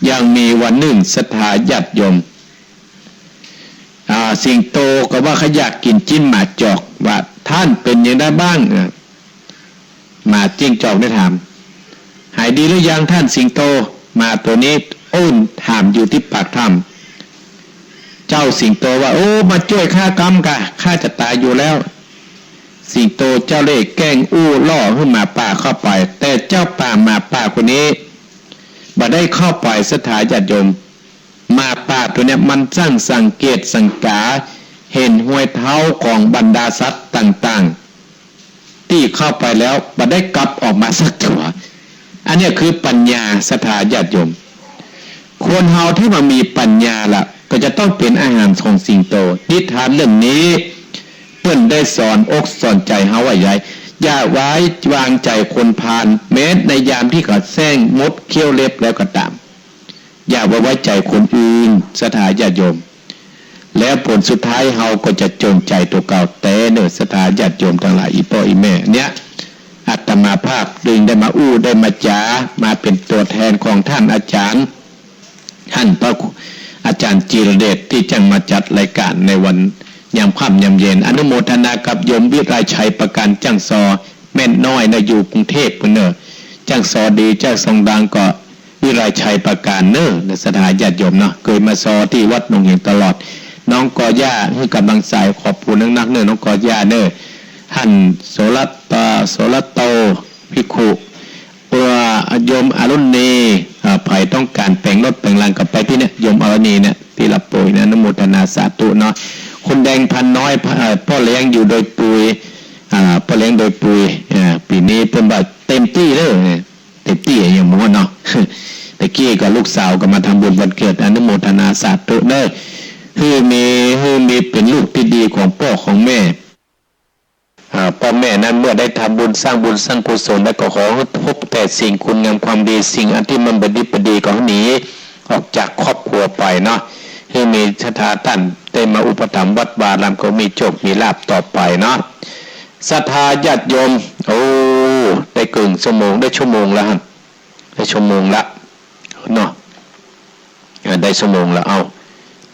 ยังมีวันหนึ่งศรัทธาญาติโยมสิงโตก็ว่าเขาอยากกินจิ้นหมาจอกว่าท่านเป็นยังได้บ้างหมาจิ้งจอกได้ถามหายดีหรือยังท่านสิงโตมาตัวนี้อ้นถามอยู่ที่ปากถ้ำเจ้าสิงโตว่าโอ้มาช่วยข้ากรรมกะข้าจะตายอยู่แล้วสิงโตเจ้าเล่ห์แกล้งล่อให้หมาป่าเข้าไปแต่เจ้าป่าหมาป่าคนนี้บ่ได้เข้าไปศรัทธาญาติโยมหมาป่าตัวนี้มันสร้างสังเกตสังกาเห็นห้วยเท้าของบรรดาสัตว์ต่างๆที่เข้าไปแล้วบ่ได้กลับออกมาสักตัวอันนี้คือปัญญาศรัทธาญาติโยมคนเฮาที่มามีปัญญาล่ะก็จะต้องเป็นอาหารของสิงโตนิทานเรื่องนี้เพิ่นได้สอนอกสอนใจเฮาไว้ใหญ่อย่าไว้วางใจคนพาลแม้ในยามที่เขาแซงมดเขี้ยวเล็บแล้วก็ตามอย่าไว้ใจคนอื่นศรัทธาญาติโยมแล้วผลสุดท้ายเฮาก็จะจงใจตัวเก่าแต่เนื้อศรัทธาญาติโยมทั้งหลายอีพ่ออีแม่เนี่ยอาตมาภาพดึงได้มาได้มาจ๋ามาเป็นตัวแทนของท่านอาจารย์ท่านพระอาจารย์จิรเดชที่จังมาจัดรายการในวันยามค่ำยามเย็นอนุโมทนากับโยมวิไลชัยประกันจังซอแม่นน้อยนะอยู่กรุงเทพเนอะจังซอดีจังทรงดังก็วิไลชัยประกันเนอะในสถานญาติโยมเนาะเคยมาซอที่วัดหนองเห็นตลอดน้องกอย่าให้กำลังใจขอบคุณนักเนอะน้องกอย่าเนอะท่านโสรโตภิกขุโยมอรุณีใครต้องการแปลงรถแปลงรังกับไปที่เนี่ยโยมอรุณีเนี่ยที่รับปุ๋ยนะนโมทนาสาธุเนาะคุณแดงพันน้อยพ่อเลี้ยงอยู่โดยปุ๋ยพ่อเลี้ยงโดยปุ๋ยปีนี้เป็นแบบเต็มที่เลยเต็มที่อย่างม้วนเนาะตะกี้กับลูกสาวก็มาทำบุญวันเกิดอนุโมทนาสาธุเด้อให้มีเป็นลูกที่ดีของพ่อของแม่พ่อแม่นั้นเมื่อได้ทำบุญสร้างกุศลแล้วก็ขอพบแต่สิ่งคุณงามความดีสิ่งอันที่มันบดีประดีก็หนีออกจากครอบครัวไปเนาะให้มีศรัทธาท่านได้มาอุปถัมภ์วัดวารามก็มีโชคมีลาภต่อไปเนาะศรัทธาญาติโยมโอ้ได้กึ่งชั่วโมงได้ชั่วโมงแล้วฮะได้ชั่วโมงละเนาะได้ชั่วโมงแล้วเอา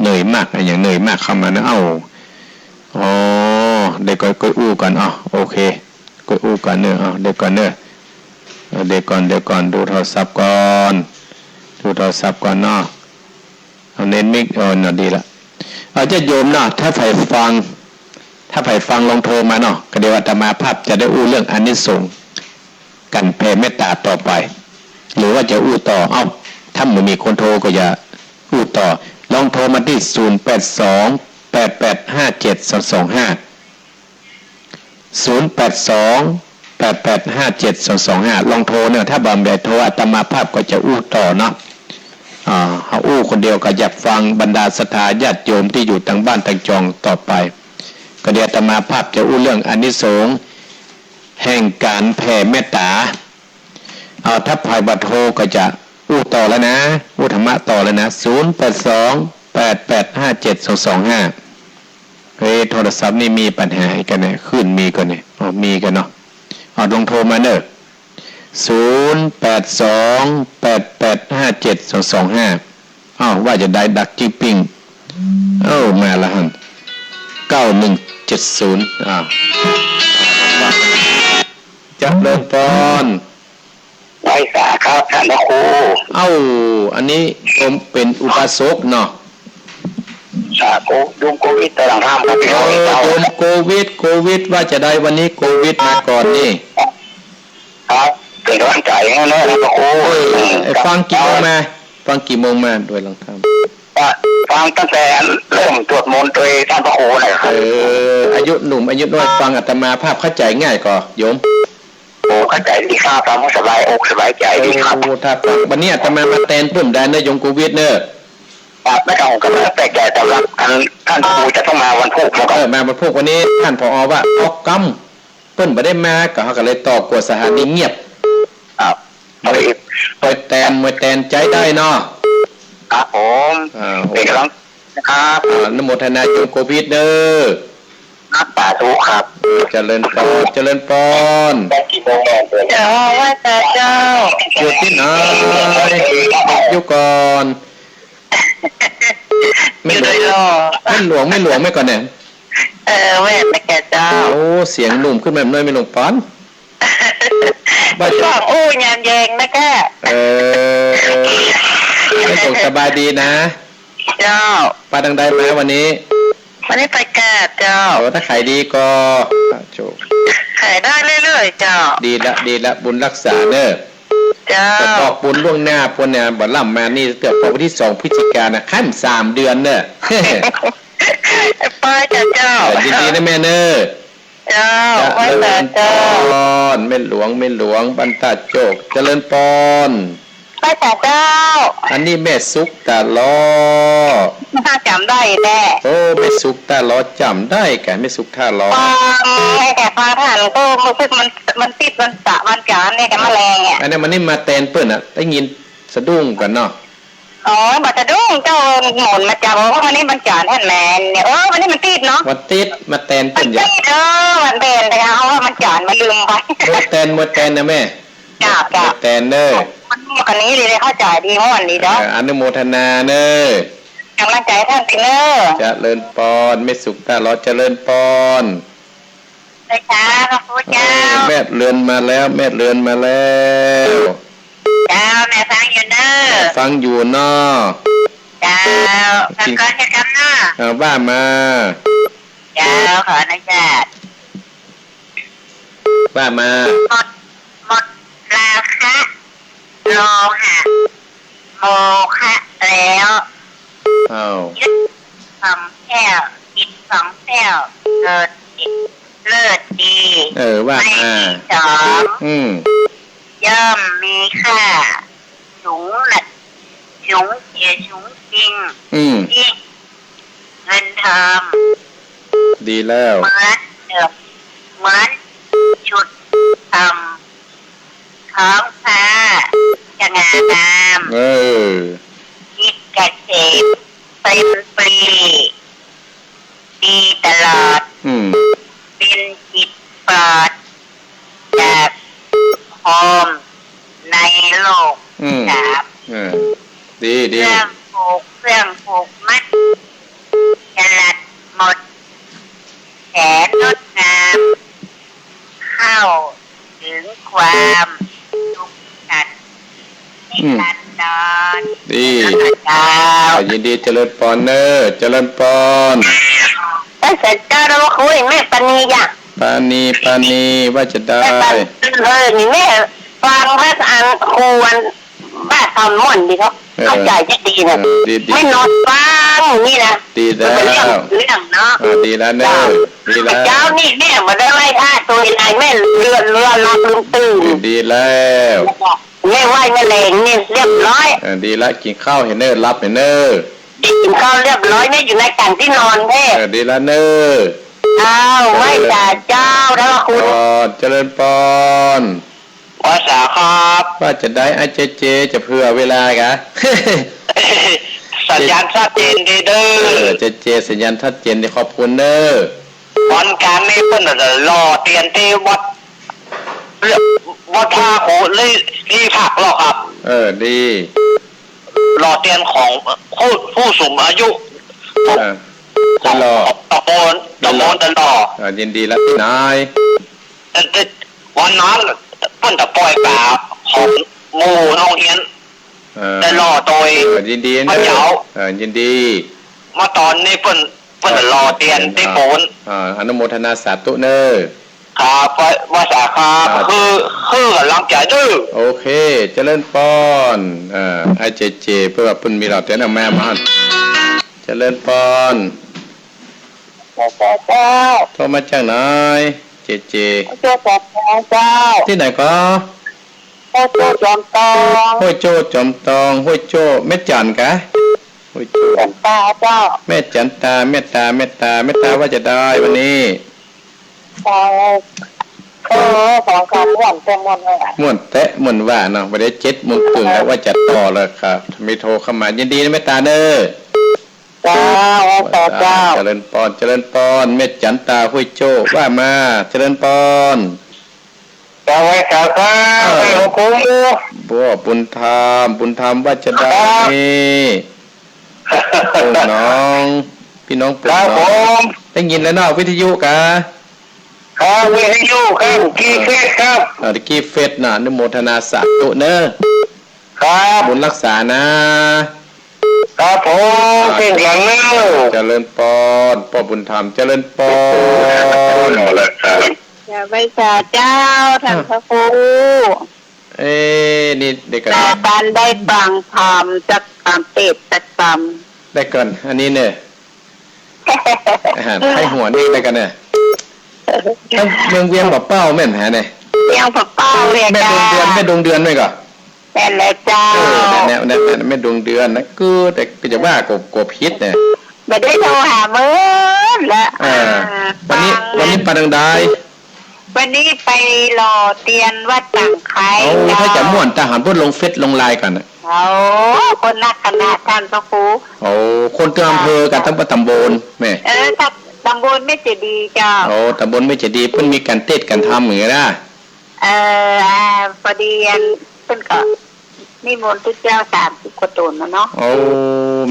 เหนื่อยมากอย่างเหนื่อยมากเข้ามานะเอาอ๋อได้ก็อู้กันโอเคก็อู้กันเนอะเดี๋ยวก่อนเนอะเดี๋ยวก่อนดูโทรศัพท์ก่อนเนาะเอาเน้นมิกน่ะดีละจะโยมเนาะถ้าใครฟังลองโทรมาเนาะก็เดี๋ยวอาตมาภาพจะได้อู้เรื่องอานิสงส์กันแผ่เมตตาต่อไปหรือว่าจะอู้ต่อถ้าไม่มีคนโทรก็อย่าอู้ต่อลองโทรมาที่0828857225 0828857225ลองโทรเนี่ยถ้าบำเพ็ญโทรอาตมาภาพก็จะอู้ต่อเนาะเขาอู้คนเดียวก็อยากฟังบรรดาศรัทธาญาติโยมที่อยู่ทางบ้านทางจองต่อไปก็เดี๋ยวอาตมาภาพจะอู้เรื่องอานิสงส์แห่งการแผ่เมตตาถ้าภายบัตรโทรก็จะอู้ต่อแล้วนะอู้ธรรมะต่อแล้วนะ0828857225โทรศัพท์นี่มีปัญหากันเนี่ยขึ้นมีกันเนี่ยมีกันเนาะลองโทรมาเนอะ0828857225ว่าจะได้ดักจิ้งปิ้งมาละฮะ9170จะเริ่มต้นไว้สาครับท่านพระครูอันนี้ผมเป็นอุปสกเนาะสาธุยุงโควิดตลังห้ามครับพี่น้องยุงโควิดว่าจะได้วันนี้โควิดมาก่อนนี่ครับเป็นกำลังใจให้แน่นะพระครูฟังกี่โมงมาโดยลองทำฟังตั้งแต่เริ่มตรวจมนต์โดยท่านพระครูนะครับอายุหนุ่มอายุน้อยฟังอาตมาภาพเข้าใจง่ายกว่าโยมเข้าใจดีครับฟังสบายอกสบายใจดีครับวันนี้อาตมาแทนเพิ่มได้นะยงโควิดเนอะไม่ต้องกันแล้วแต่แกแต่ละท่านครูจะต้องมาวันพุธมาวันพุธวันนี้ท่านผอว่าออกกำเพิ่นไม่ได้มาก็เลยต่อกวดสถานีเงียบมวยแตนใจได้เนาะครับผมเป็นกำลังนะครับนโมทนาจงโควิดเด้อ สาธุครับ เจริญพรเจริญพร ได้กี่โมงแม่เปิด เจ้าว่าแต่เจ้า อยู่ที่ไหนอยู่ก่อน อยู่โดยรอ ไม่หลวงไม่ก่อนเนี่ย แม่แต่แกเจ้า โอ้เสียงหนุ่มขึ้นมาหน่อยไม่หลวงปอนบ้า บ จะ อกโอ้ยามแยงนะแก ไม่ส่งสบายดีนะ เจ้า ไปทางใดมาวันนี้ วันนี้ไปแกเจ้า โอ้ถ้าขายดีก็โชค ขายได้เรื่อยๆเจ้า ดีละบุญรักษาเด้อ เจ้า แต่บอกบุญล่วงหน้าพวกเนี่ยบัดล่ำมานี่เกือบพอวันที่2 พฤศจิกายนนะขั้น3 เดือนเนอะ ไปจ้ะเจ้า ยินดีนะแม่เนอะ เจ้า เจ ว่า ริ แต่ ญพ เจ้าร แม่หลวงบรรดาโจกเจริญพร ไปแต่เจ้า อันนี้แม่สุกตาล้อ ถ้าจำได้แน่ โอ้แม่สุกตาล้อจำได้แกแม่สุกท่าล้อ ให้แต่ฟ้าผ่านก็รู้สึกมันติดมันสะมันจานเนี่ยกับแมลงอ่ะ อันนี้มันนี่มาแตนเปิ้นอ่ะได้ยินสะดุ้งกันเนาะ อ๋อบัตรดุ้งเจ้าหมุนมาจับว่าวันนี้มันจานแทนแมนเนี่ยวันนี้มันติดเนาะ วันติดมาแตน มั เปิ้ น นอย่า ติดมันเบนแต่เอาว่ามันจานมันลืมไป มัวแตนนะแม่ จับ มัวแตนเนอะ มันมากกว่านี้เลยเข้าใจดีเมื่อวันนี้เนาะ อนุโมทนาเนอะ กำลังใจท่านสิเนอร์ เจริญพรแม่สุกตาล้อเจริญพร เลยจ้าพระพุทธเจ้า แม่เรือนมาแล้วแม่เรือนมาแล้ว เจ้าแม่ฟังอยู่เนอร์ ฟังอยู่เนาะ เจ้าฟังก่อนจะกำเนอร์ ว่ามา เจ้าขออนุญาต ว่ามา หมดราคะโลหะโมคะแล้ว อ้าว ยึด2 แก้วจิต2 แก้วเกิดเลิศดี ว่า ไม่ มา สอง ย่อมมีค่าสูงหลักสูงเสียสูงจริงยิ่งเงินทอง ดีแล้ว เหมือนเดิมเหมือนชุดทำท้องฟ้าจะงามงาม จิตกระเสมเต็มปรีดีตลอดเป็นจิตปลอดจากโฮมในโลกสาม ดี เครื่องผูกมัดฉลัดหมดแสนงดงามเข้าถึงความทุกข์ขัดนิรันดร ดี เจ้า ยินดีเจริญพรเนอะเจริญพร แต่เสร็จเจ้าเราคุยแม่ปณีอ่ะ ปานีว่าจะได้ แม่ปณีนี่แม่ฟังพระอันครูวันบ้าทำม่วนดีเขาเข้าใจจะดีนะไม่นอนฟังนี่นะ ดีแล้ว เรื่องเนาะ ดีแล้วเนอะดีแล้ว เจ้านี่แม่มาได้ไล่ท่าตัวไหนแม่เรือรับลืมตื่น ดีแล้ว แม่ไหวแม่เลงเนี่ยเรียบร้อย ดีแล้วกินข้าวเห็นเนอรับเห็นเนอ กินข้าวเรียบร้อยแม่อยู่ในกันที่นอนแม่ ดีแล้วเนอ อ้าวไม่จ่าเจ้าแล้วคุณ เจริญพร ภาษาครับ ว่าจะได้ไอเจจะเผื่อเวลากะ สัญญาณชัดเจนดีเด้อ เจสัญญาณชัดเจนขอบคุณเนอ วันการนี้เพิ่นรอเตียนที่วัดท่าโขรีผักหรอครับ ดี รอเตียนของผู้สูงอายุ จะรอ ตะโกนตลอด ยินดีแล้วพี่นาย วันนั้นเพิ่นจะปล่อยปลาของหมู่โรงเรียนได้รอโดย ยินดีเนอยินดี มาตอนนี้เพิ่นจะรอเตียนที่โบน อนุโมทนาสาธุเนอ ครับภาษาครับคือกำลังใจดื้อ โอเคเจริญพรไอเจเพื่อว่าเพิ่นมีเราเตียนเอาแม่มาเจริญพร เจ้า โทรมาจากไหนเจ เจ้าเจ้า ที่ไหนก็ เจ้าจอมตอง ห้วยโจ้จอมตองห้วยโจ้แม่จันกะห้วยโจ้ ตาเจ้า แม่จันตาแม่ตาว่าจะได้วันนี้ ตาของการม่วนเต็มหมดเลย ม่วนแตะม่วนว่าเนาะวันนี้7 โมงครึ่งแล้วว่าจะต่อแล้วครับมีโทรเข้ามายินดีนะแม่ตาเด้อ เจ้าแต่เจ้า เจริญปอนเจริญปอนเม็ดจันตาห้วยโจ้ว่ามาเจริญปอน จะไว้ข้าวข้าวให้หลวงปู่ บัวบุญธรรมว่าจะได้พี่น้องพี่น้องป ค ว รับผ น้อง ม ได้ยินแล้วเนาะวิทยุกะ ครับวิทยุครับกี่เฟสครับ ตะกี้เฟสน่ะอนุโมทนาสาธุเนอะ ครับ บุญรักษานะครับ ผมเป็นหลังเนื้อ เจริญปอนพ่อบุญธรรมเจริญปอน อย่าไปสาเจ้าท่านพระครู นี่เด็กกัน แต่การได้ฟังธรรมจากคำเทศจากค ได้เกินอันนี้เนี่ย ำ ให้หัวนี่ได้กันเนี่ยเมืองเวียงแบบเป้าแม่นแหเนี่ย เลี้ยงพระเป้าเรียก แม่ จ้า ดวงเดือนไหมก่อน แต่ละเจ้า เนี่ยแม่ดวงเดือนนะกูแต่ก็จะว่ากบพิษเนี่ย ไม่ได้โทรหาเมื่อละ วันนี้ปาดังได้ วันนี้ไปรอเตียนวัดต่างไคร้ ถ้าจะม่วนทหารพูดลงเฟซลงไลน์กัน เอาคนนักคณะท่านพระครู คนตัวอำเภอกันทั้งตำบลแม่ ถ้าตำบลไม่จะดีเจ้า ตำบลไม่จะดีเพิ่นมีการเต้นกันทำเหมือนกันนะ พอดีเพิ่นก็นิมนต์ทุกเจ้า30 กว่าตนนะเนาะ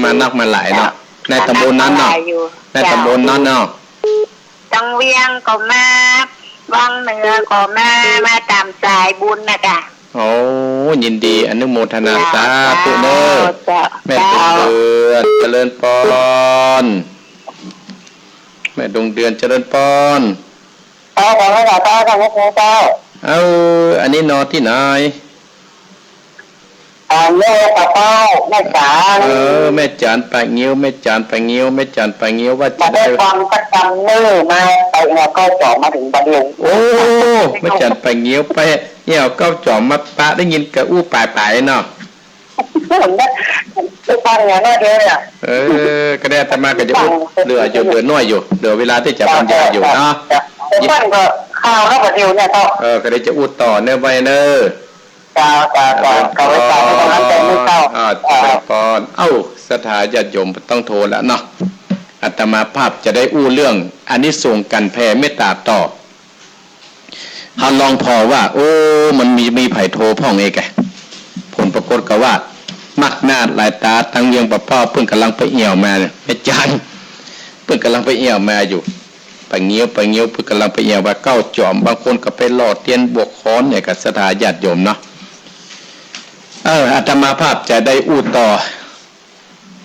มานักมาหลายเนาะในตำบลนั้นเนาะในตำบลนั้นเนาะ จังเวียงก็มาวังเหนือก็มาตามสายบุญนะกะ ยินดีอนุโมทนาสาธุเด้อแม่ดวงเดือนเจริญปอนแม่ดวงเดือนเจริญปอน เจ้าของเราเจ้าของพระเจ้า อันนี้นอนที่ไหน แม่กระเป้าแม่จ๋า แม่จานปลาเงี้ยวแม่จานปลาเงี้ยวแม่จานปลาเงี้ยวว่าจะ มาได้ ได้ ฟังประจำเนื้อมาไปเนี่ยก็จ่อมาถึงบัดลุง แม่จานปลาเงี้ยวไปเนี่ยเก้าจอมมาปะได้ยินกะอู้ปลายเนาะ ผมได้ไปฟังอย่างนั้นเลยอ่ะ ก็ได้แต่มาก็จะเหลืออยู่เหลือน้อยอยู่เหลือเวลาที่จะบรรยายอยู่เนาะ ฟังก็ข้าวแล้วบัดเดียวเนี่ยก็ ก็ได้จะอู้ต่อเนไว้เนอ จ้าเขาไว้จ่าตรงนั้นแต่ไม่เจ้า ปอนสถาญาติโยมต้องโทรแล้วเนาะอาตมาภาพจะได้อู้เรื่องอานิสงส์กันแผ่เมตตาต่อเขาลองพอว่ามันมีไผ่โทรพ่องเอกผลปรากฏก็ว่ามักหน้าหลายตาตั้งเวียงปะป้อเพิ่งกำลังไปเอี่ยวมาเนี่ยอาจารย์เพิ่งกำลังไปเอี่ยวมาอยู่ไปเงี้ยวเพิ่งกำลังไปเอี่ยวว่าเก้าจอมบางคนก็ไปหล่อเตียนบวกค้อนเนี่ยกับสถาญาติโยมเนาะอาตมาภาพจะได้อู้ต่อ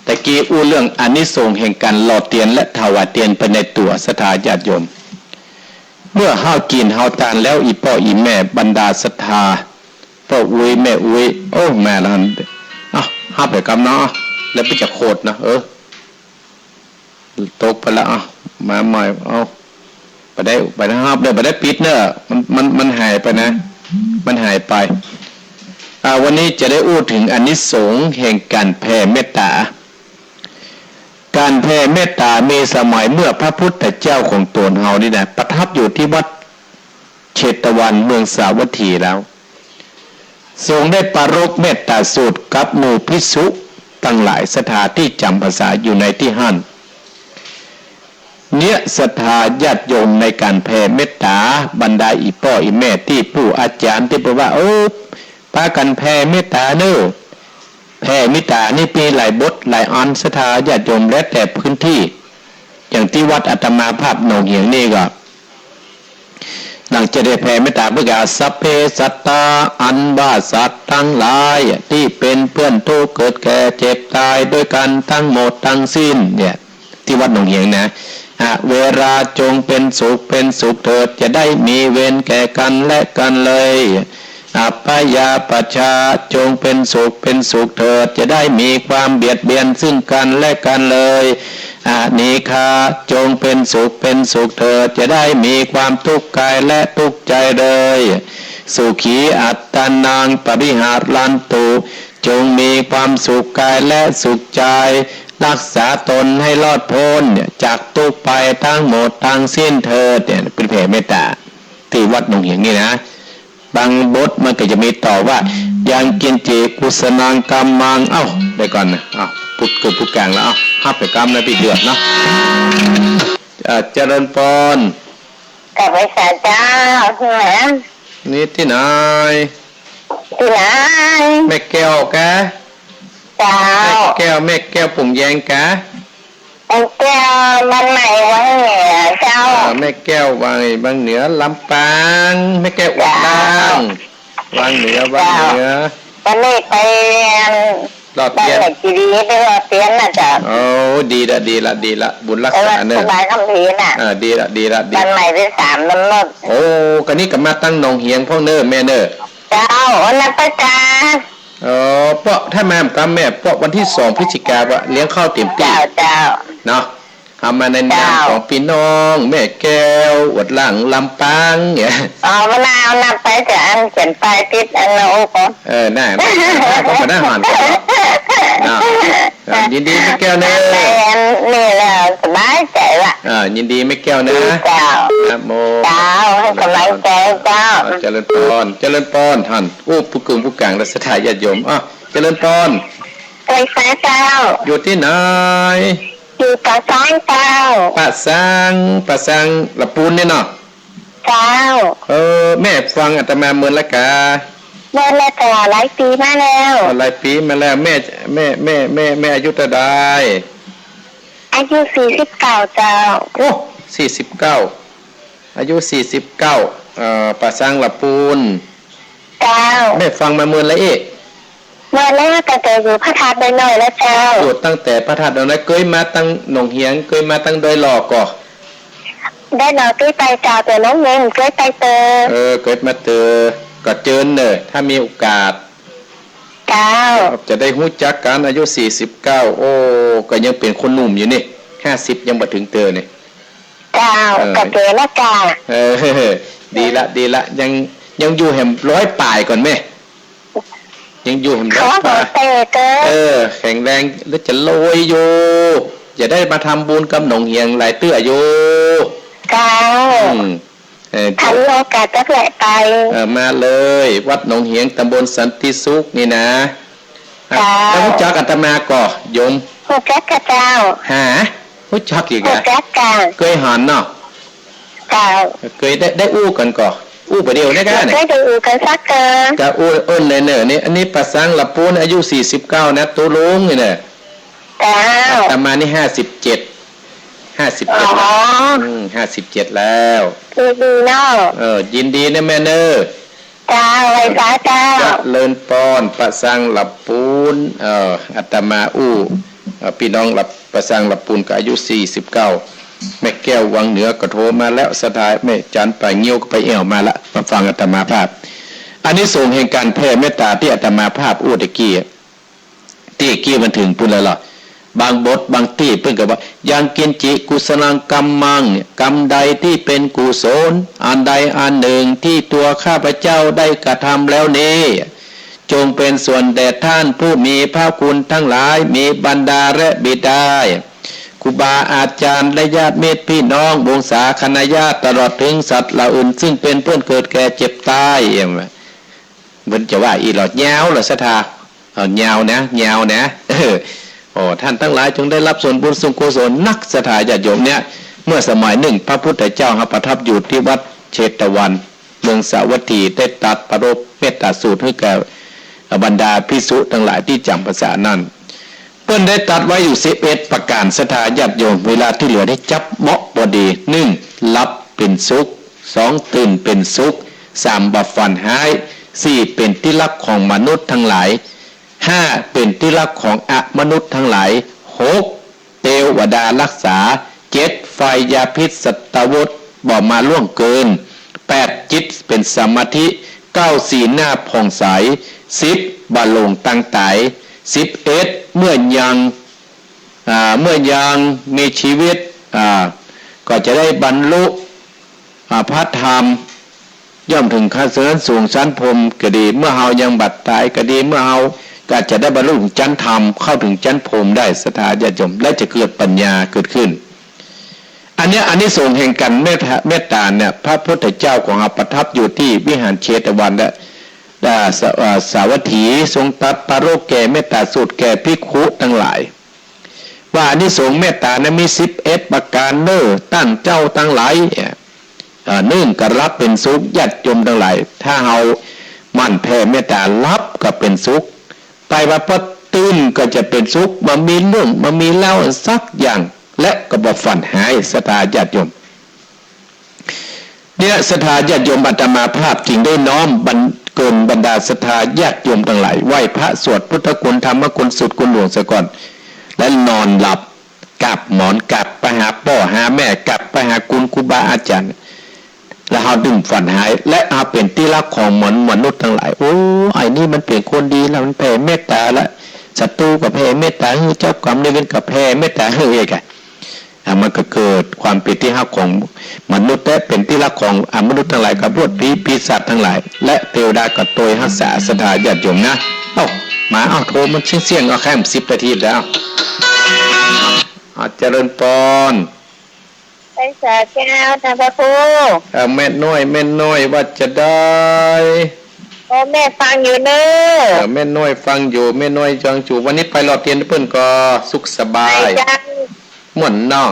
ตะกี้อู้เรื่องอานิสงส์แห่งการหล่อเตียนและถวายเตียนไปในตัวสถาญาติโยมเมื่อห้าวกินห้าวทานแล้วอีพ่ออีแม่บรรดาศรัทธาพ่ออุ้ยแม่อุ้ยแม่ละห้าไปกำเนาะแล้วไปจะโคตรนะตกไปแล้วมาใหม่ไปได้ห้าเดี๋ยวไปได้ปิดเนอะมันหายไปนะมันหายไปวันนี้จะได้อู้ถึงอานิสงส์แห่งการแผ่เมตตาการแผ่เมตตามีสมัยเมื่อพระพุทธเจ้าของตนเฮานี่นะประทับอยู่ที่วัดเชตวันเมืองสาวัตถีแล้วทรงได้ปรารภเมตตาสูตรกับหมู่ภิกษุตั้งหลายสถานที่จำภาษาอยู่ในที่หันเนี่ยศรัทธาญาติโยมในการแผ่เมตตาบรรดาอีพ่ออีแม่ที่ผู้อาจารย์ที่บอกว่าพากันแผ่เมตตาเนอะแผ่เมตตานี่มีหลายบทหลายอันศรัทธาญาติโยมและแต่พื้นที่อย่างที่วัดอาตมาภาพหนองเหียงนี่ก็หลังจะได้แผ่เมตตาเพื่อสัพเพสัตตาอันว่าสัตว์ทั้งหลายที่เป็นเพื่อนทุกข์เกิดแก่เจ็บตายด้วยกันทั้งหมดทั้งสิ้นเนี่ยที่วัดหนองเหียงนะเวลาจงเป็นสุขเถิดจะได้มีเวรแก่กันและกันเลยอัปปยาปัชชาจงเป็นสุขเถิดจะได้มีความเบียดเบียนซึ่งกันและกันเลยอานิคาจงเป็นสุขเถิดจะได้มีความทุกข์กายและทุกข์ใจเลยสุขีอัตตานังปริหารันตุจงมีความสุขกายและสุขใจรักษาตนให้รอดพ้นจากทุกข์ไปทั้งหมดทั้งสิ้นเถิดเนี่ยเป็นแผ่เมตตาที่วัดหนองเหียงนี่นะบางบทมันก็จะมีต่อว่ายังกินจิกุสนังกัมมังได้ก่อนนะพู ปุดเกิดผู้กลางแล้วเอาฮับไปกรรมนะพี่เดือดเนาะเจริญพร กับไปสาเจ้าที่ไหน นี่ที่ไหน ที่ไหน แม่แก้วกะ เจ้า แม่แก้วปุ่งแยงกะ ไอ้แก้วมันใหม่วังเหนือเจ้า แม่แก้ววางบางเหนือลำปางแม่แก้วอุดรวางเหนือวันนี้ไปเรียน รอด บ้าน เตียน ไหนจีดีไปรอเตียนน่ะจ้ะ โอ้ดีละบุญรัก แต่ ษา ว่า เน ส อะ บายคำพีน่ะ ดีละ บ้านใหม่ไป3น้ำนด โอ้กันนี้ก็มาตั้งหนองเฮียงพ่อเนอแม่เนอ เจ้าวันนั้นประกาศ เพราะถ้าแม่กับแม่เพราะวันที่2 พฤศจิกายนเลี้ยงข้าวเต็มที่ เจ้า เนาะทำมาในนามของพี่น้องแม่แก้วอวดหลังลำปางเนี่ย มะนาวนับไปจะอันเขียนไปติดอันโอ้โห ได้ก็มาได้หันกันเนาะยินดีแม่แก้วเนอะ นี่แหละสบายใจละ ยินดีแม่แก้วนะ เจ้า นะโม เจ้าให้กำลังใจเจ้า เจริญพรท่านผู้กึ่งผู้กลางและสถาญาติโยมเจริญพร ไปฟ้าเจ้า อยู่ที่ไหน อยู่ปากซ้ายเจ้า ปะสังละปูนเนี่ยเนาะ เจ้า แม่ฟังอาตมาเมือนละกา เมื่อแล้วแต่หลายปีมาแล้ว หลายปีมาแล้วแม่อายุเท่าใด อายุ49เจ้า โอ้49อายุ49ปะสังละปูน เจ้า แม่ฟังมาเมือนละเอ๊ะ เมื่อแล้วแต่เกิดอยู่พระธาตุใบหน่อยแล้วเจ้า อยู่ตั้งแต่พระธาตุดอยน้อยเคยมาตั้งหนองเฮียงเคยมาตั้งดอยหลอกก่อ ได้หนอที่ไปเจ้าแต่น้องเงินเคยไปเจอ เกิดมาเจอก็เจอเนอะถ้ามีโอกาส เจ้า จะได้หู้จักกันอายุ49โอ้ก็ยังเป็นคนหนุ่มอยู่นี่50ยังบ่ถึงเตอนี่ เจ้ากับเจอแล้วจ้า ดีละยังอยู่แห่ม100ป่ายก่อนแม่ยังอยู่แห่มร้อย ขอ ป่าย เตะเกิน แข็งแรงแล้วจะโรยอยู่จะได้มาทำบุญกับหนองเฮียงหลายเตื้ออยู่ เจ้าทำโอกาสจะแหละไป มาเลยวัดหนองเฮียงตำบลสันติสุขนี่นะแล้วรู้จักอาตมาก่อโยม หูแจ๊กกะเจ้า รู้จักอีก หู อะ แจ๊กกะ เคยหันเนาะ เจ้า เคยได้อู้กันก่ออู้ประเดี๋ยวได้กัน เคยดูกันสักเกิน กะอู้อ้นเลยเนอะนี่อันนี้ประสังละปูนอายุ49นะตัวลุงนี่เนอะ เจ้า อาตมานี่57 57แล้วดีเนาะ ยินดีนะแม่เนอ เจ้าไว้ฟ้าเจ้า เลินปอนประสังหลับปูนอาตมาพี่น้องหลับประสังหลับปูนก็อายุ49แม่แก้ววังเหนือก็โทรมาแล้วสถานแม่จันไปเงี้ยวก็ไปเอี่ยวมาละมาฟังอาตมาภาพอันนี้ส่งแห่งการแผ่เมตตาที่อาตมาภาพตะกี้มันถึงปุ่นแล้วล่ะบางบทบางที่เพิ่นก็ว่ายังกินจิกุศลังกัมมังกรรมใดที่เป็นกุศลอันใดอันหนึ่งที่ตัวข้าพเจ้าได้กระทำแล้วนี้จงเป็นส่วนแด่ท่านผู้มีพระคุณทั้งหลายมีบรรดาและบิดาครูบาอาจารย์และญาติมิตรพี่น้องวงศาคณาญาติตลอดถึงสัตว์เหล่าอื่นซึ่งเป็นเพื่อนเกิดแก่เจ็บตายเหมือนจะว่าอีหลอดยาวหรอสถายาวนะท่านทั้งหลายจงได้รับส่วนบุญส่วนกุศลนักสถาญาติโยมเนี่ยเมื่อสมัยหนึ่งพระพุทธเจ้าประทับอยู่ที่วัดเชตวันเมืองสาวัตถีได้ตรัสประรบเมตตาสูตรให้แก่บรรดาภิกษุทั้งหลายที่จำภาษานั้นเพิ่นได้ตัดไว้อยู่11ประการสถาญาติโยมเวลาที่เหลือได้จับเหมาะพอดี1หลับเป็นสุข2ตื่นเป็นสุข3บ่ฝันหาย4เป็นที่รักของมนุษย์ทั้งหลาย5เป็นที่รักของอมนุษย์ทั้งหลาย6เทวดารักษา7ไฟยาพิษสัตวุธบ่มาล่วงเกิน8จิตเป็นสมาธิ9สีหน้าผ่องใส10บาลงตั้งตาย11เมื่อยังมีชีวิตก็จะได้บรรลุพระธรรมย่อมถึงขั้นสูงชั้นพรหมก็ดีเมื่อเฮายังบัดตายก็ดีเมื่อเฮาก็จะได้บรรลุถึงชั้นธรรมเข้าถึงชั้นพรหมได้สถาญาติโยมและจะเกิดปัญญาเกิดขึ้นอันนี้ส่งแห่งกันเมตตาเนี่ยพระพุทธเจ้าของเราประทับอยู่ที่วิหารเชตวันและสาวัตถีทรงตัดปรโรแก่เมตตาสูตรแก่ภิกขุทั้งหลาย ว่าอานิสงส์เมตตานะมี11ประการเน้อตั้งเจ้าตั้งหลายนึ่งก็รับเป็นสุขญาติโยมทั้งหลายถ้าเฮามั่นแผ่เมตตารับก็เป็นสุขไปว่าพอตื่นก็จะเป็นสุขบ่มีเรื่องบ่มีเล่าสักอย่างและก็บ่ฝันหายศรัทธาญาติโยมเนี่ยศรัทธาญาติโยมอาตมาภาพจึงได้น้อมเกินบรรดาศรัทธาญาติโยมทั้งหลายไหว้พระสวดพุทธคุณธรรมคุณสุดคุณหลวงซะก่อนและนอนหลับกับหมอนกับไปหาพ่อหาแม่กับไปหาคุณครูบาอาจารย์แล้วเฮาดึงฝันหายและเฮาเป็นที่รักของมนุษย์ทั้งหลายโอ้ไอ้นี่มันเป็นคนดีแล้วมันแผ่เมตตาละศัตรูก็แผ่เมตตาให้เจ้ากรรมนายเวรก็แผ่เมตตาให้เองอ่ะมันก็เกิดความเป็นที่รักของมนุษย์และเป็นที่รักของมนุษย์ทั้งหลายกับพวกปีศาจทั้งหลายและเทวดาก็โตยรักษาศรัทธาญาติโยมนะมาโทรมันเสียงเอาแค่10 นาทีแล้วเจริญพรไปสาแก้วท่านพระครูแม่น้อยว่าจะได้แม่ฟังอยู่เนอะแม่น้อยฟังอยู่แม่น้อยจังจูวันนี้ไปรอเตียนเพิ่นก็สุขสบายม่วนเนาะ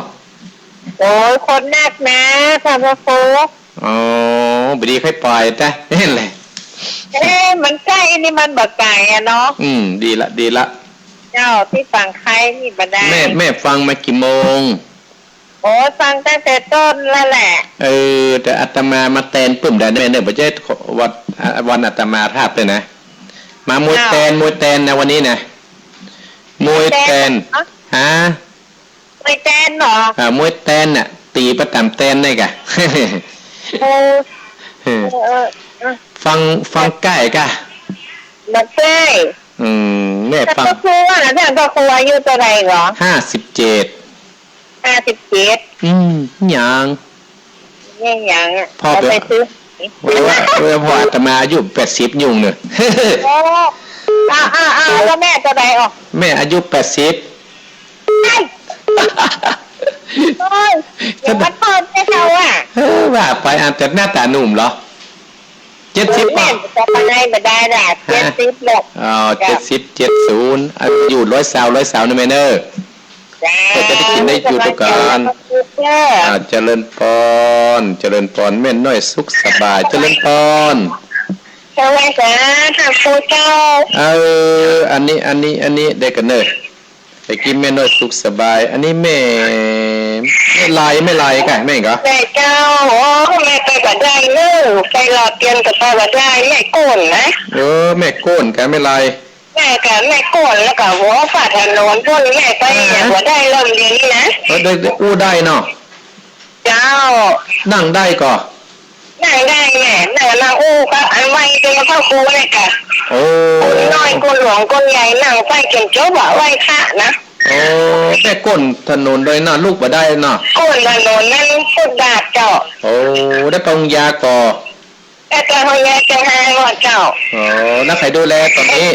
โอ้ยคนนักนะท่านพระครูอ๋อบดีค่อยปล่อยแต่เห็นเลยมันใกล้นี่มันบักไก่อะเนาะดีละเจ้าที่ฟังใครนี่บันไดแม่ฟังมากี่โมงโอ้ฟังตั้งแต่ต้นแล้วแหละแต่อาตมามาแตนปุ่มได้แม่เนี่ยบ่ใช่วันอาตมาภาพเลยนะมามวยแตนนะวันนี้นะมวยแตนฮะมวยแตนเหรอมวยแตนน่ะตีประจำแตนได้กะฟังใกล้กะมาใกล้แม่ฟังก็ครูว่านะท่านก็ครูอายุเท่าไหร่หรอ57ยังพ่อไปซื้อพ่ออาตมาอายุ80ยุ่งเนี่ยแล้วแม่เท่าไหร่อ๋อแม่อายุ80โอ้ยอย่ามาโทษให้เขาอ่ะว่าไปแต่หน้าตาหนุ่มเหรอ70แม่จะไปไหนมาได้ล่ะ70หรอก70อายุ120นะแม่เนอะก็จะได้กินได้อยู่ทุกการเจริญพรแม่น้อยสุขสบายเจริญพรสวัสดีค่ะท่านครูเจ้าอันนี้ได้กันเนอะไปกินแม่น้อยสุขสบายอันนี้แม่ลายกันแม่ก็แม่เจ้าแม่ไปบัดได้เนอะไปรอเตียนกับไปบัดได้แม่โกนนะแม่โกนกันไม่ลายแม่กับแม่โกนแล้วก็หัวฝาถนนพวกนี้แม่ไปหัวได้เริ่มดีนะได้อู้ได้เนาะเจ้านั่งได้ก็นั่งได้แม่นั่งอู้ก็อันไว้เป็นเข้าครูเลยค่ะน้อยคนหลวงคนใหญ่นั่งไฟเก่งโจ๊บอะไว้ค่ะนะแม่ก้นถนนโดยน่ะลูกบ่ได้เนาะก้นถนนนั่นพูดดาบเจ้าได้ปองยาก่อแต่ปองยาจะให้หมดเจ้าแล้วใครดูแลตอนนี้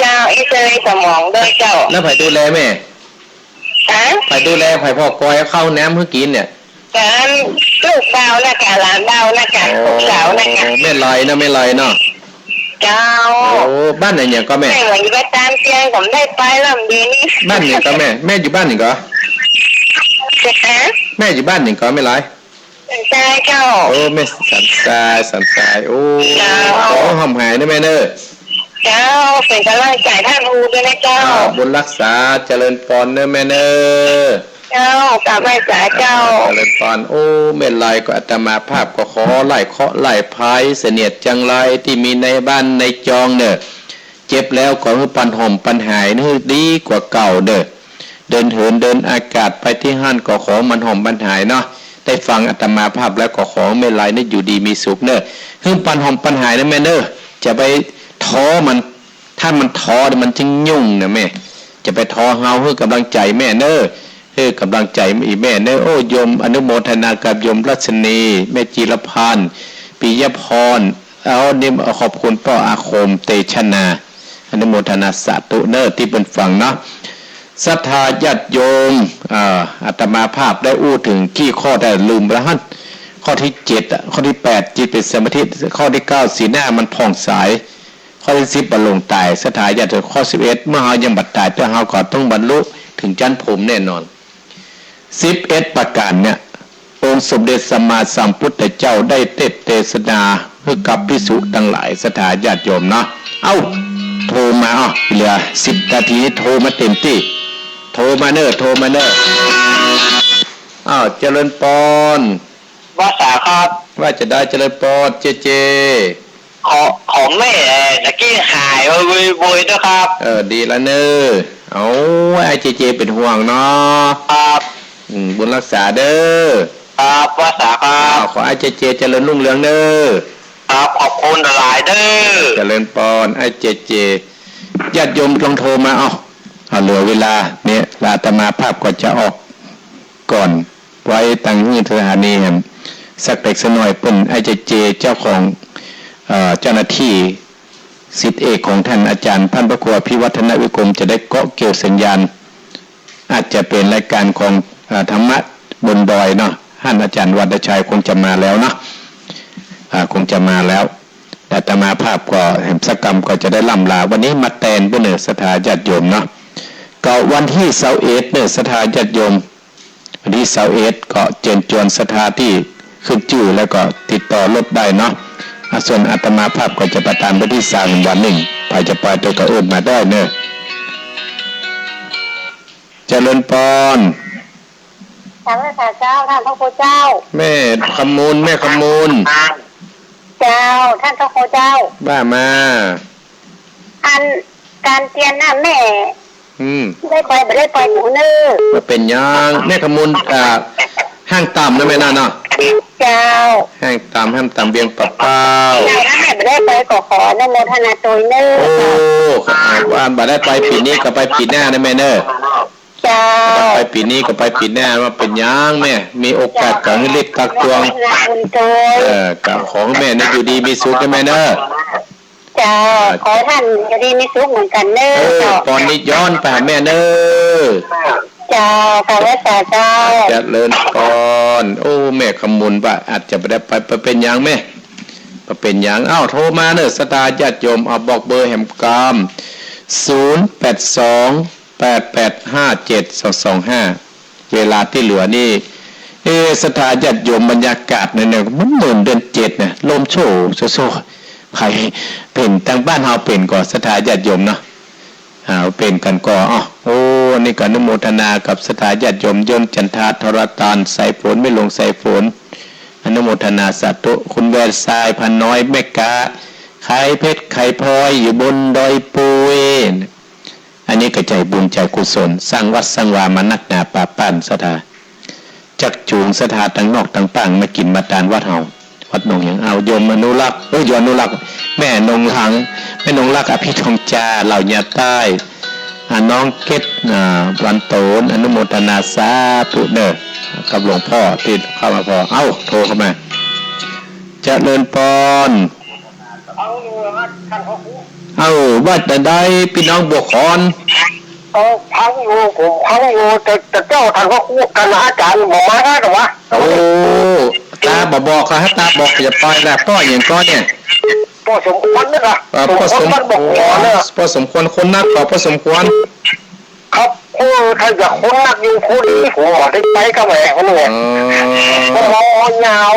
เจ้าอิสระสมองด้วยเจ้าแล้วใครดูแลแม่ใครดูแลใครพ่อกอยเข้าน้ำเพื่อกินเนี่ยการลูกดาวนะกะหลานดาวนะกะลูกสาวนะกะไม่ลอยเนาะเจ้าบ้านไหนเนี่ยก็แม่เหมือนไปตามเตียงผมได้ไปลำดีนี่บ้านเนี่ยก็แม่อยู่บ้านนี่ก็แม่อยู่บ้านนี่ก็ไม่ไรใช่เจ้าแม่สันทรายหอมหายนะแม่เนอะเจ้าเป็นกำลังใจท่านอูด้วยนะเจ้าบุญรักษาเจริญพรเนอะแม่เนอะเจ้ากลับมาจ่ายเจ้าเจริญพรเม่ไรก็อาตมาภาพก็ขอไล่เคาะไล่พายเสนียดจังไรที่มีในบ้านในจองเนอะเจ็บแล้วก็ให้ปันห่มปันหายนี่ดีกว่าเก่าเด้อเดินเหินเดินอากาศไปที่ห้านก็ขอมันห่มปันหายเนาะได้ฟังอาตมาภาพแล้วก็ขอเม่ไรนี่อยู่ดีมีสุขเนอะให้ปันห่มปันหายนะแม่เนอะจะไปท้อมันถ้ามันท้อมันจึงยุ่งนะแม่จะไปท้อเฮาให้กำลังใจแม่เนอะกำลังใจแม่เนอะโยมอนุโมทนากับโยมรัชนีแม่จิรพันธ์ปิยพรนี่ขอบคุณพ่ออาคมเตชนาอนุโมทนาสาธุเนอะที่เป็นฟังเนาะศรัทธาญาติโยมอาตมาภาพได้อู้ถึงกี่ข้อได้ลืมไปแล้วข้อที่7ข้อที่8จิตเป็นสมาธิข้อที่9สีหน้ามันผ่องใสข้อที่10บรรลุตายศรัทธาญาติข้อ11เมื่อเฮายังบัดตายตัวเฮาก็ต้องบรรลุ ถึงจันทร์ผมแน่นอน11ประการเนี่ยองค์สมเด็จสัมมาสัมพุทธเจ้าได้เทศนาให้กับภิกษุทั้งหลายศรัทธาญาติโยมเนาะเอ้าโทรมาเหลือ10นาทีโทรมาเต็มที่โทรมาเนอะเจริญปอนว่าสาครับ ว่าจะได้เจริญปอนเจของแม่ตะกี้หายวุยนะครับ ดีละเนอะเอาไอ้เจเป็นห่วงเนาะครับบุญรักษาเด้อครับว่าสาครับขอไอ้เจเจริญรุ่งเรืองเด้อครับขอบคุณหลายเด้อเจริญปอนไอ้เจญาติโยมลองโทรมาเหลือเวลาเนี่ยอาตมาภาพก็จะออกก่อนไว้ตั้งที่สถานีสักเล็กสักหน่อยเปิ้นไอ้เจเจ้าของเจ้าหน้าที่ศิษย์เอกของท่านอาจารย์พันพระครูพิวัฒนวิกรมจะได้เกาะเกี่ยวสัญญาณอาจจะเป็นรายการของธรรมะบนดอยเนาะท่านอาจารย์วัดชัยคงจะมาแล้วเนาะคงจะมาแล้วแต่อาตมาภาพก็แห่งสักกรรมก็จะได้ล่ำลาวันนี้มาแทนเนื้อสถาญาติโยมเนาะก็วันที่21เนื้อสถาญาติโยมวันที่21ก็เจนจวนสถาที่ขึ้นชื่อแล้วก็ติดต่อรถได้เนาะส่วนอาตมาภาพก็จะประทานไปที่3วัน1ใครจะไปตัวก็อื่นมาได้เนอะเจริญปอนท่านพระเจ้าท่านพระโคเจ้าแม่คำมูลเจ้าท่านพระโคเจ้าบ้ามาอันการเตียนน่ะแม่ได้ไปหมูเนื้อมาเป็นยังแม่คำมูลห้างต่ำนะแม่น่ะเนาะเจ้าห้างต่ำเบียงปะเป้าถ้าแม่ได้ไปขออนโมทนาตัวเนื้อโอ้ว่าบ่ได้ไปปีนี้ก็ไปปีหน้านะแม่เนอะเจ้าไปปีนี้ก็ไปปีหน้ามาเป็นยังแม่มีโอกาสกับเล็กตักตวงกับของแม่นี่อยู่ดีมีสุขนะแม่เนอะเจ้าขอท่านอยู่ดีมีสุขเหมือนกันเนอะตอนนี้ย้อนไปแม่เนอะเจ้าค่ะว่าเจ้าจะเลินก่อนโอ้แม่คำมุนว่าอาจจะไม่ได้ไปเป็นยังแม่เป็นยังโทรมาเนอะสตาญาติโยมบอกเบอร์แห่งกรรม0828857225เวลาที่เหลือนี่สถาญาติโยมบรรยากาศเนี่ยมันเหมือนเดือน7เนี่ยลมโชโซใครเป็นทางบ้านเฮาเป็นก่อสถาญาติโยมเนาะเป็นกันก่อนี่ก็อนุโมทนากับสถาญาติโยมยนต์จันทาธรตานใส่ฝนไม่ลงใส่ฝนอนุโมทนาสาธุคุณแวร์ทรายพันน้อยแม่กาไข่เพชรไข่พลอยอยู่บนดอยปุยอันนี้ก็ใจบุญใจกุศลสร้างวัดสร้างวามานักหนาป่าป้านสถาจักจูงสถาตั้งนอกตั้งปังมากินมาตานวัดเฮาวัดนงอย่างเอาโยมอนุรักษ์โยมอนุรักษ์แม่นงหังแม่นงรักษ์อภิทองจาเหล่าญาใต้น้องเกตวันโตนอนุโมทนาสาธุเด้อกับหลวงพ่อที่เข้ามาพอโทรเข้ามาเจริญพรว่าจะได้พี่น้องบวกคอนพังอยู่ผมพังอยู่แต่เจ้าท่านก็คู่กันอาจารย์บอกมาได้หรอวะตาบอกค่ะตาบอกอย่าปล่อยแล้วป้ออย่างก้อนเนี่ยพอสมควรนะครับพอสมควรคนนักพอสมควรครับถ้าอยากคนนักอยู่คนนี้ผมได้ไปกับแม่เขาเลยพอยาว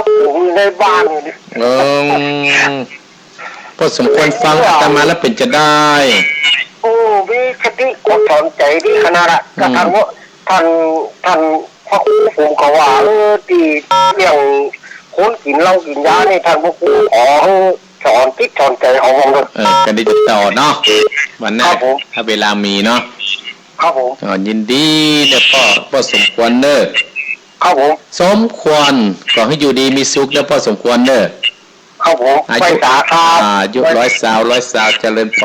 ในบ้านพอสมควรฟังตามมาแล้วเป็นจะได้วิคติกดสอนใจดีขนาดละกระทั่งว่าท่านพระครูผมก็ว่าตีเรื่องคนกินเหล้ากินยาในท่านพระครูขอสอนจิตสอนใจของผมเลยกันได้ต่อเนาะวันหน้าถ้าเวลามีเนาะครับผมยินดีเด้อพ่อสมควรเด้อครับผมสมควรขอให้อยู่ดีมีสุขเด้อพ่อสมควรเด้อครับผมไปสาครับอายุ100 สาวเจริญพ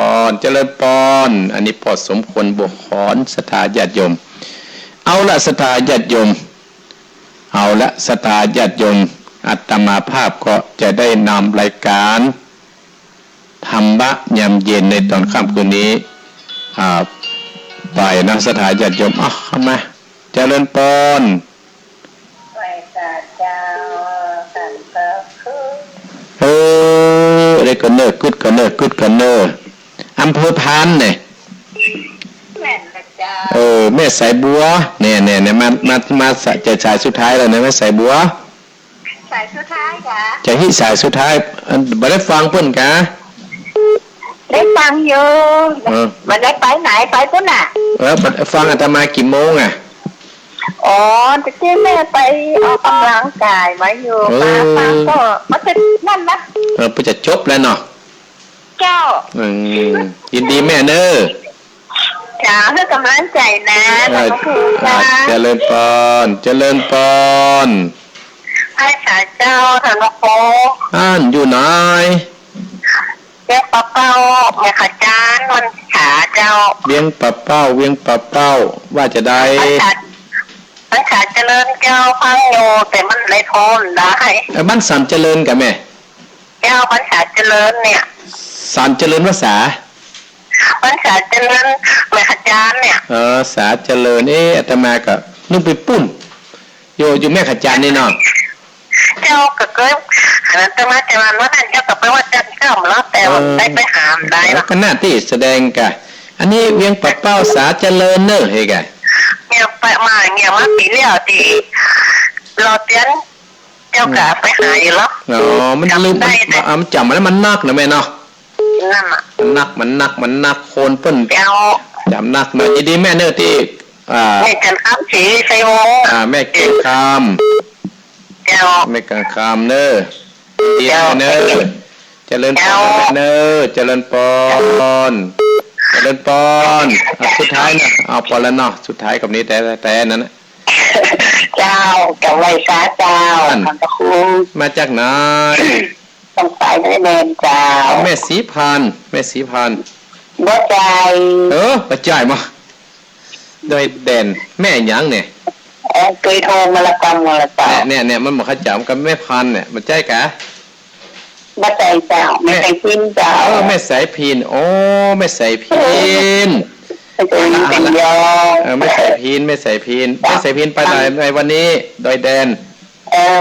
รอันนี้พอสมควรบวกขอนศรัทธาญาติโยมเอาละศรัทธาญาติโยมศรัทธาญาติโยมอาตมาภาพก็จะได้นำรายการธรรมะยามเย็นในตอนค่ำคืนนี้ไปนะศรัทธาญาติโยมเข้ามาเจริญพรได้กันเนอกุดกันเนออำเภอพานเนี่ย แม่สายบัวเนี่ยมาจะสายสุดท้ายแล้วนะแม่สายบัวสายสุดท้ายกะจะฮิสายสุดท้ายบ่ได้ฟังเพิ่นกะได้ฟังอยู่มันได้ไปไหนไปพุ่นน่ะฟังอาตมากี่โมงอ่ะอ๋อตะกี้แม่ไปออกกำลังกายมาอยู่มาฟังก็มันจะนั่นนะเพิ่นจะจบแล้วเนาะเจ้ายินดีแม่เด้อจ้าให้กำลังใจนะแล้วก็คือเจริญพรให้สาเจ้าท่านพระอยู่ไหนเรียกป้าเป้าแม่ขจารวันขาเจ้าเวียงป้าเป้าว่าจะได้มันขาเจริญเจ้าพังโยแต่มันเลยทนได้บ้านสามเจริญกับแม่เจ้าพันขาเจริญเนี่ยสามเจริญภาษาพันขาเจริญแม่ขจารเนี่ยสาเจริญอาตมาก็นึกไปปุ้นอยู่แม่ขจารนี่เนาะเจ้าก็เกิดอาตมาแต่วันนั้นเจ้าก็ไปว่าจันเจ้าแล้วแต่ว่าได้ไปหามได้แล้วก็หน้าที่แสดงกะอันนี้เวียงป้าเป้าสาเจริญเนอะเฮ้ยกะเงียบไปมาเงียบมาปีเลี้ยวตีรอเตียนเจ้ากะไปหาอยู่แล้วมันลืมมันจำมาแล้วมันนักนะแม่เนาะนั่นอ่ะมันนักโคนเปิ้นจำนักหน่อยดีแม่เนอะที่แม่จันคำสีไซโมแม่เก่งคำแม่กังคำเนอะดีเนอะเจริญพรเนอะเจริญพรสุดท้ายนะเอาพอแล้วเนาะสุดท้ายกับนี้แต่นั้นนะเจ้ากับไรซาเจ้าขอบคุณมาจากไหนต้องไปได้เดินเจ้าแม่สีพานบ่ใจบ่ใจมาโดยแดนแม่หยังเนี่ยเคยโทรมาละกังมาละเจ้าเนี่ยมันบอกขจำกับแม่พันเนี่ยมันใจกะบ่ใจเจ้าแม่ใส่พินเจ้าแม่ใส่พินแม่ใส่พินไม่ใส่พินไปไหนในวันนี้โดยแดน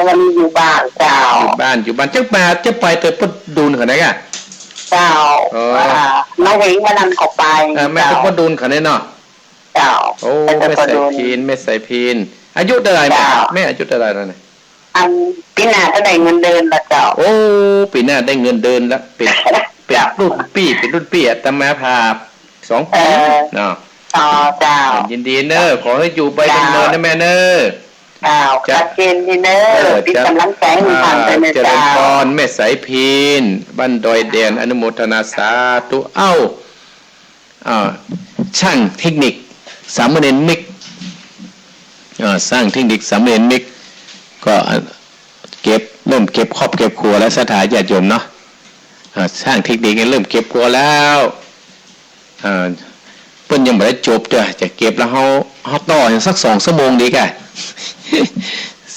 วันนี้อยู่บ้านเจ้าอยู่บ้านจะไปเติบดูนขนาดไหนกันเจ้ามาเห็นวันนั้นเขาไปแม่ก็ดูนขนาดไหนเนาะเจ้าไม่ใส่พินอายุเท่าไหร่แม่อายุเท่าไหร่แล้วเนี่ยปีหน้าจะได้เงินเดือนละเจ้าปีหน้าได้เงินเดือนแล้วเป็นรุ่นปีอาตมาภาพ2 ปีเนาะเจ้ายินดีเนอะขอให้อยู่ไปดำเนินนะแม่เนอะจัดเจนดีเนอะเป็นกำลังใจให้ทางไปเนอะเจริญพรแม่สายพินบ้านดอยแดนอนุโมทนาสาธุช่างเทคนิคสามเณรมิกสร้างเทคนิคสามเณรมิกก็เริ่มเก็บครอบเก็บครัวและสถานญาติโยมเนาะสร้างเทคนิคเริ่มเก็บครัวแล้วเพิ่นยังไม่ได้จบจ้ะจะเก็บแล้วเขาต่ออย่างสัก2 ชั่วโมงดีกะ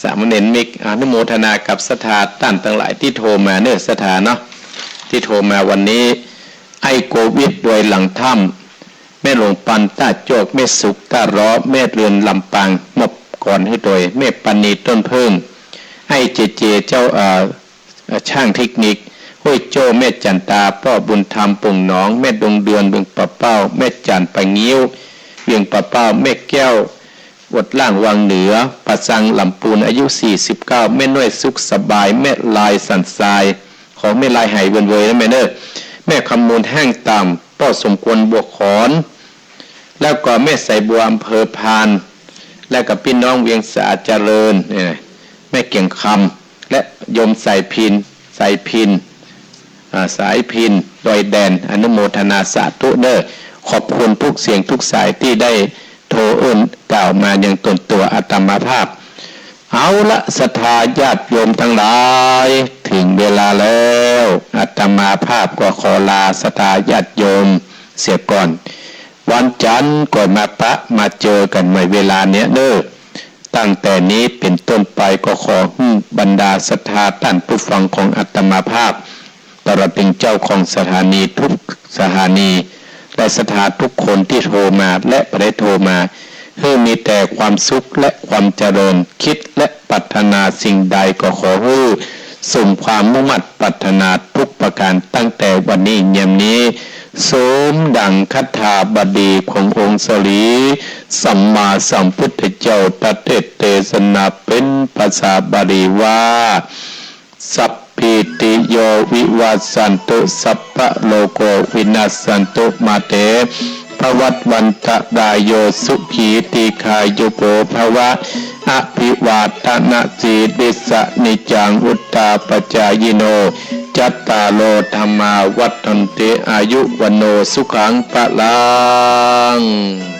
สามเณรมิกอนุโมทนากับสถานท่านทั้งหลายที่โทรมาเนอะสถานเนาะที่โทรมาวันนี้ไอโควิดโดยหลังถ้ำแม่หลวงปันตาโจกแม่สุกตาล้อแม่เรือนลำปางมบก่อนให้โดยแม่ปณีต้นเพิ่มไอเจเจ้าช่างเทคนิคห้วยโจแม่จันตาพ่อบุญธรรมปุ่งหนองแม่ดงเดือนเบืองปะเป้าแม่จันปะงิ้วเวียงปะเป้าแม่แก้ววดล่างวังเหนือปัสังลำปูนอายุ49แม่น้อยสุขสบายแม่ลายสันทรายของแม่ลายไหเวยนะแม่เนอแม่คำมูลแห้งต่ำพ่อสมควรบวกขอนแล้วก็แม่ใส่บัวอำเภอพานแล้วก็พี่น้องเวียงสาเจริญแม่เก่งคำและยมสายพินสายพินดอยแดนอนุโมทนาสาธุเด้อขอบคุณทุกเสียงทุกสายที่ได้โทรกล่าวมาอย่างตนตัวอาตมาภาพเอาละศรัทธาญาติโยมทั้งหลายถึงเวลาแล้วอาตมาภาพก็ขอลาศรัทธาญาติโยมเสียก่อนวันจันทร์ก่อนมาเจอกันใหม่เวลาเนี้ยเด้อตั้งแต่นี้เป็นต้นไปก็ขอบรรดาศรัทธาท่านผู้ฟังของอาตมาภาพตลอดถึงเจ้าของสถานีทุกสถานีและศรัทธาทุกคนที่โทรมาและไม่ได้โทรมาให้มีแต่ความสุขและความเจริญคิดและปรารถนาสิ่งใดก็ขอให้สมความมุ่งมั่นปรารถนาทุกประการตั้งแต่วันนี้เย็นนี้ สมดังคถาบดีขององค์สลีสัมมาสัมพุทธเจ้าตรัสเทศนาเป็นภาษาบาลีว่าสัพพิติโยวิวัสสันตุสัพพะโลโกวินัสสันตุมาเตภวัตวันตดายโยสุขีติคายุโกภวะอภิวาทนาสีดิสะนิจังอุตตาปจายโนจัตตาโลธรรมาวัฏฏันติอายุวโนสุขังพลัง